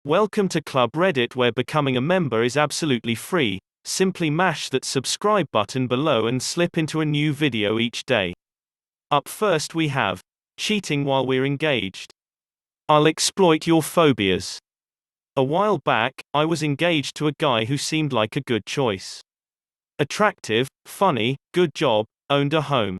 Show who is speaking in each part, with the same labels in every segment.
Speaker 1: Welcome to Club Reddit, where becoming a member is absolutely free. Simply mash that subscribe button below and slip into a new video each day. Up first we have cheating while we're engaged. I'll exploit your phobias. A while back, I was engaged to a guy who seemed like a good choice. Attractive, funny, good job, owned a home.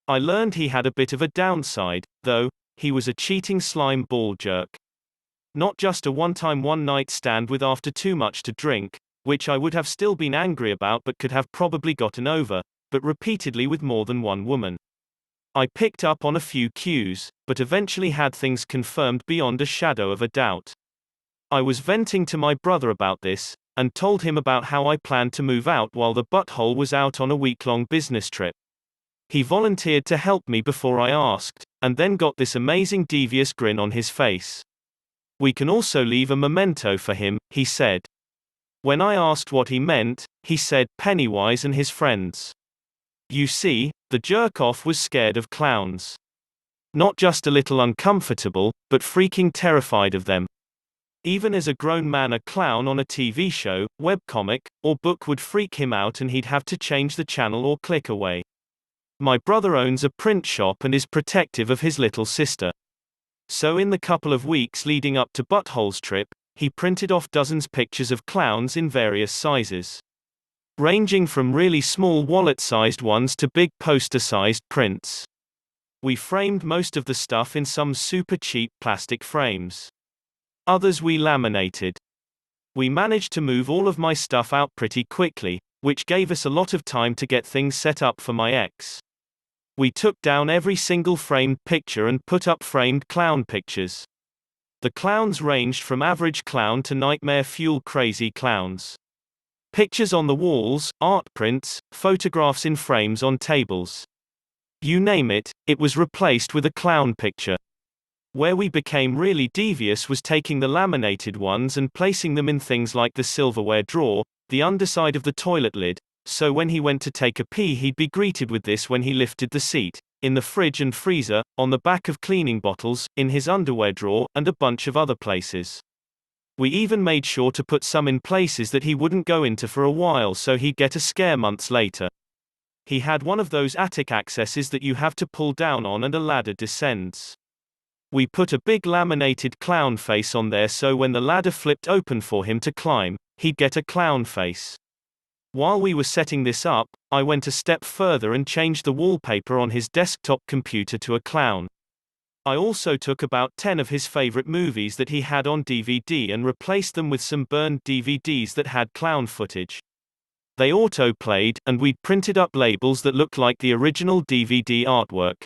Speaker 1: I learned he had a bit of a downside, though. He was a cheating slime ball jerk. Not just a one-time one-night stand with after too much to drink, which I would have still been angry about but could have probably gotten over, but repeatedly with more than one woman. I picked up on a few cues, but eventually had things confirmed beyond a shadow of a doubt. I was venting to my brother about this, and told him about how I planned to move out while the butthole was out on a week-long business trip. He volunteered to help me before I asked, and then got this amazing devious grin on his face. "We can also leave a memento for him," he said. When I asked what he meant, he said Pennywise and his friends. You see, the jerk-off was scared of clowns. Not just a little uncomfortable, but freaking terrified of them. Even as a grown man, a clown on a TV show, webcomic, or book would freak him out and he'd have to change the channel or click away. My brother owns a print shop and is protective of his little sister. So in the couple of weeks leading up to Butthole's trip, he printed off dozens pictures of clowns in various sizes. Ranging from really small wallet-sized ones to big poster-sized prints. We framed most of the stuff in some super cheap plastic frames. Others we laminated. We managed to move all of my stuff out pretty quickly, which gave us a lot of time to get things set up for my ex. We took down every single framed picture and put up framed clown pictures. The clowns ranged from average clown to nightmare fuel crazy clowns. Pictures on the walls, art prints, photographs in frames on tables. You name it, it was replaced with a clown picture. Where we became really devious was taking the laminated ones and placing them in things like the silverware drawer, the underside of the toilet lid, so when he went to take a pee he'd be greeted with this when he lifted the seat, in the fridge and freezer, on the back of cleaning bottles, in his underwear drawer, and a bunch of other places. We even made sure to put some in places that he wouldn't go into for a while so he'd get a scare months later. He had one of those attic accesses that you have to pull down on and a ladder descends. We put a big laminated clown face on there so when the ladder flipped open for him to climb, he'd get a clown face. While we were setting this up, I went a step further and changed the wallpaper on his desktop computer to a clown. I also took about 10 of his favorite movies that he had on DVD and replaced them with some burned DVDs that had clown footage. They auto-played, and we'd printed up labels that looked like the original DVD artwork.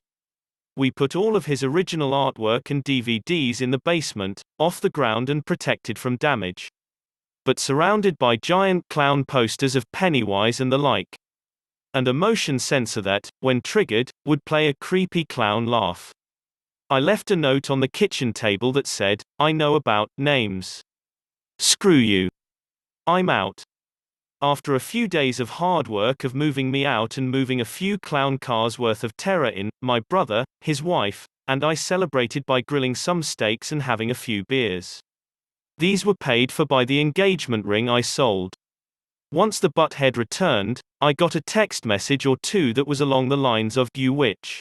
Speaker 1: We put all of his original artwork and DVDs in the basement, off the ground and protected from damage. But surrounded by giant clown posters of Pennywise and the like. And a motion sensor that, when triggered, would play a creepy clown laugh. I left a note on the kitchen table that said, "I know about names. Screw you. I'm out." After a few days of hard work of moving me out and moving a few clown cars worth of terror in, my brother, his wife, and I celebrated by grilling some steaks and having a few beers. These were paid for by the engagement ring I sold. Once the butthead returned, I got a text message or two that was along the lines of, "You witch."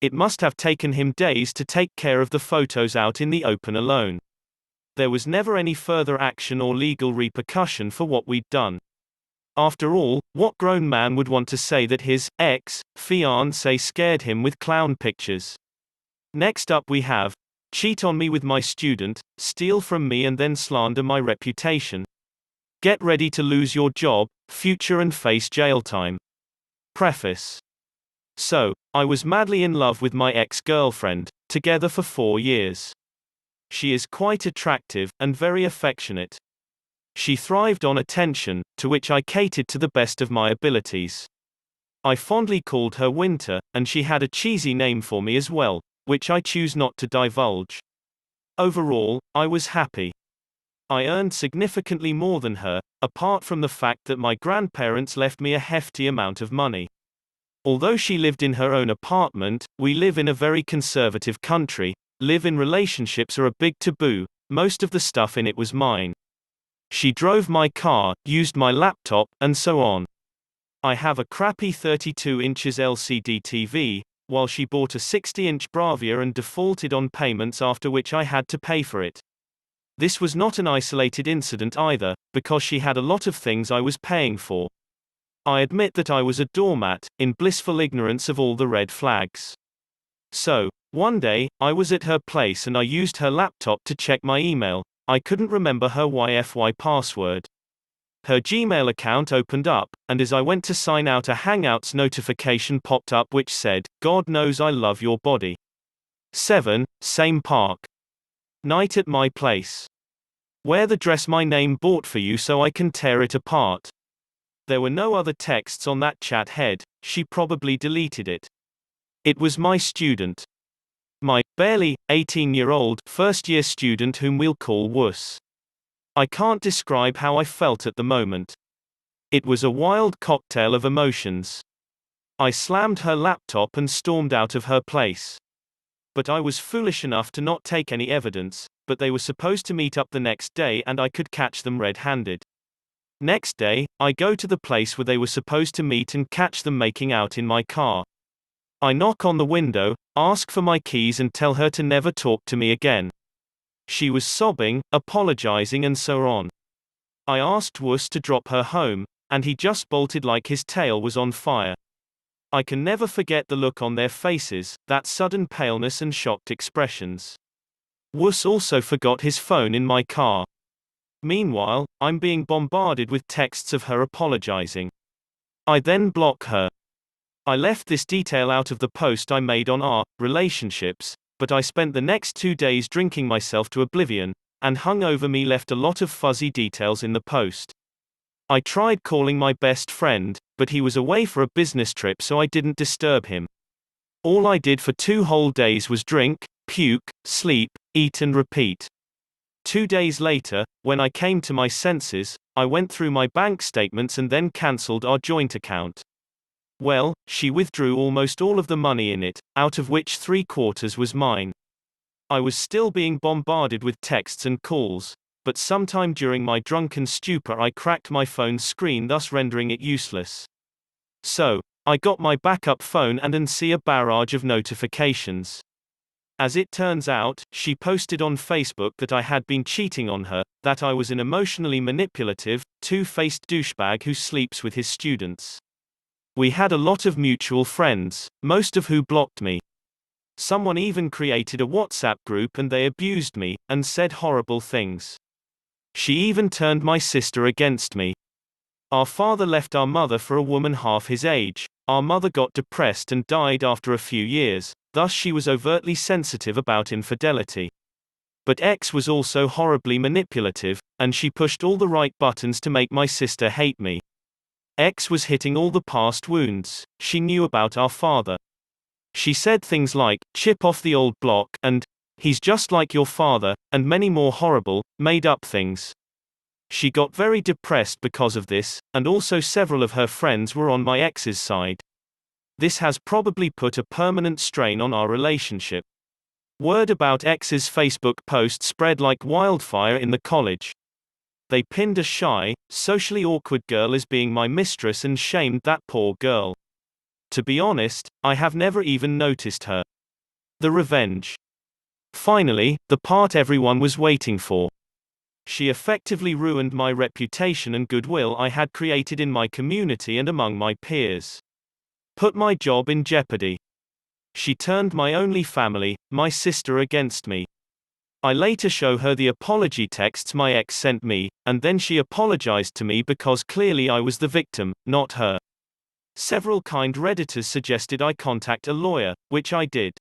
Speaker 1: It must have taken him days to take care of the photos out in the open alone. There was never any further action or legal repercussion for what we'd done. After all, what grown man would want to say that his ex-fiancée scared him with clown pictures? Next up we have cheat on me with my student, steal from me and then slander my reputation. Get ready to lose your job, future and face jail time. Preface. So, I was madly in love with my ex-girlfriend, together for 4 years. She is quite attractive, and very affectionate. She thrived on attention, to which I catered to the best of my abilities. I fondly called her Winter, and she had a cheesy name for me as well, which I choose not to divulge. Overall, I was happy. I earned significantly more than her, apart from the fact that my grandparents left me a hefty amount of money. Although she lived in her own apartment, we live in a very conservative country, live-in relationships are a big taboo, most of the stuff in it was mine. She drove my car, used my laptop, and so on. I have a crappy 32 inches LCD TV, while she bought a 60-inch Bravia and defaulted on payments, after which I had to pay for it. This was not an isolated incident either, because she had a lot of things I was paying for. I admit that I was a doormat, in blissful ignorance of all the red flags. So, one day, I was at her place and I used her laptop to check my email. I couldn't remember her Wi-Fi password. Her Gmail account opened up, and as I went to sign out, a Hangouts notification popped up which said, "God knows I love your body. 7, same park. Night at my place. Wear the dress my name bought for you so I can tear it apart." There were no other texts on that chat head, she probably deleted it. It was my student. My, barely, 18-year-old, first-year student whom we'll call Wuss. I can't describe how I felt at the moment. It was a wild cocktail of emotions. I slammed her laptop and stormed out of her place. But I was foolish enough to not take any evidence, but they were supposed to meet up the next day and I could catch them red-handed. Next day, I go to the place where they were supposed to meet and catch them making out in my car. I knock on the window, ask for my keys and tell her to never talk to me again. She was sobbing, apologizing and so on. I asked Wuss to drop her home, and he just bolted like his tail was on fire. I can never forget the look on their faces, that sudden paleness and shocked expressions. Wuss also forgot his phone in my car. Meanwhile, I'm being bombarded with texts of her apologizing. I then block her. I left this detail out of the post I made on our relationships, but I spent the next 2 days drinking myself to oblivion, and hung over me left a lot of fuzzy details in the post. I tried calling my best friend, but he was away for a business trip so I didn't disturb him. All I did for 2 whole days was drink, puke, sleep, eat and repeat. 2 days later, when I came to my senses, I went through my bank statements and then cancelled our joint account. Well, she withdrew almost all of the money in it, out of which 3/4 was mine. I was still being bombarded with texts and calls, but sometime during my drunken stupor I cracked my phone's screen, thus rendering it useless. So, I got my backup phone and see a barrage of notifications. As it turns out, she posted on Facebook that I had been cheating on her, that I was an emotionally manipulative, two-faced douchebag who sleeps with his students. We had a lot of mutual friends, most of who blocked me. Someone even created a WhatsApp group and they abused me, and said horrible things. She even turned my sister against me. Our father left our mother for a woman half his age. Our mother got depressed and died after a few years, thus she was overtly sensitive about infidelity. But X was also horribly manipulative, and she pushed all the right buttons to make my sister hate me. X was hitting all the past wounds she knew about our father. She said things like, "Chip off the old block," and, "He's just like your father," and many more horrible, made-up things. She got very depressed because of this, and also several of her friends were on my ex's side. This has probably put a permanent strain on our relationship. Word about X's Facebook post spread like wildfire in the college. They pinned a shy, socially awkward girl as being my mistress and shamed that poor girl. To be honest, I have never even noticed her. The revenge. Finally, the part everyone was waiting for. She effectively ruined my reputation and goodwill I had created in my community and among my peers. Put my job in jeopardy. She turned my only family, my sister, against me. I later show her the apology texts my ex sent me, and then she apologized to me because clearly I was the victim, not her. Several kind Redditors suggested I contact a lawyer, which I did.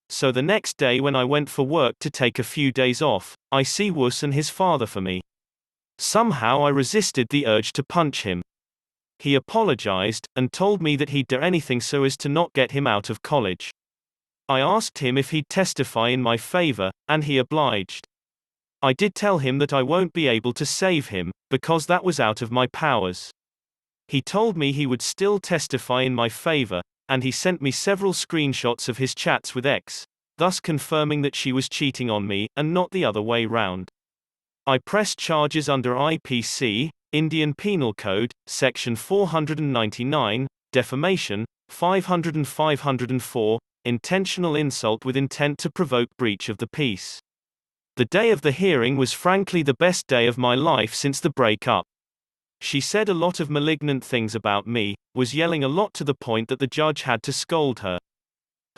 Speaker 1: So the next day when I went for work to take a few days off, I see Wuss and his father for me. Somehow I resisted the urge to punch him. He apologized, and told me that he'd do anything so as to not get him out of college. I asked him if he'd testify in my favor, and he obliged. I did tell him that I won't be able to save him, because that was out of my powers. He told me he would still testify in my favor, and he sent me several screenshots of his chats with X, thus confirming that she was cheating on me, and not the other way round. I pressed charges under IPC, Indian Penal Code, Section 499, defamation, 500 and 504, intentional insult with intent to provoke breach of the peace. The day of the hearing was frankly the best day of my life since the break-up. She said a lot of malignant things about me, was yelling a lot to the point that the judge had to scold her.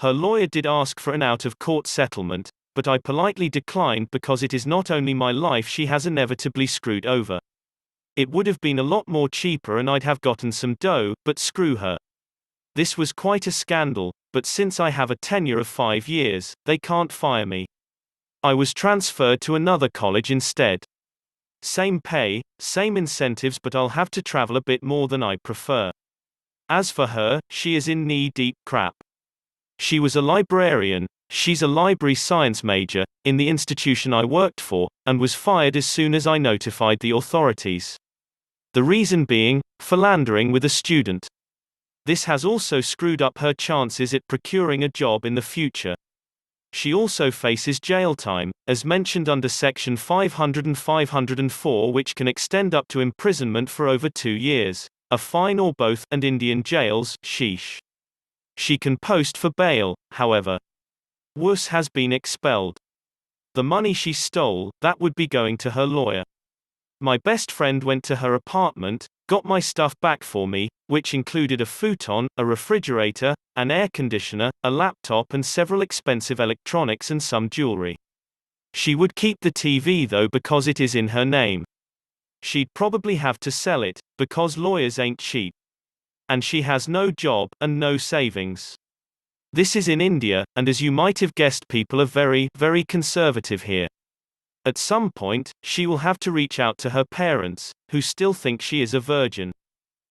Speaker 1: Her lawyer did ask for an out-of-court settlement, but I politely declined because it is not only my life she has inevitably screwed over. It would have been a lot more cheaper and I'd have gotten some dough, but screw her. This was quite a scandal, but since I have a tenure of 5 years, they can't fire me. I was transferred to another college instead. Same pay, same incentives, but I'll have to travel a bit more than I prefer. As for her, she is in knee-deep crap. She was a librarian, she's a library science major, in the institution I worked for, and was fired as soon as I notified the authorities. The reason being, philandering with a student. This has also screwed up her chances at procuring a job in the future. She also faces jail time, as mentioned under Section 500 and 504, which can extend up to imprisonment for over 2 years, a fine or both, and Indian jails, sheesh. She can post for bail, however. Wuss has been expelled. The money she stole, that would be going to her lawyer. My best friend went to her apartment, got my stuff back for me, which included a futon, a refrigerator, an air conditioner, a laptop and several expensive electronics and some jewelry. She would keep the TV though because it is in her name. She'd probably have to sell it, because lawyers ain't cheap. And she has no job, and no savings. This is in India, and as you might have guessed, people are very, very conservative here. At some point, she will have to reach out to her parents, who still think she is a virgin.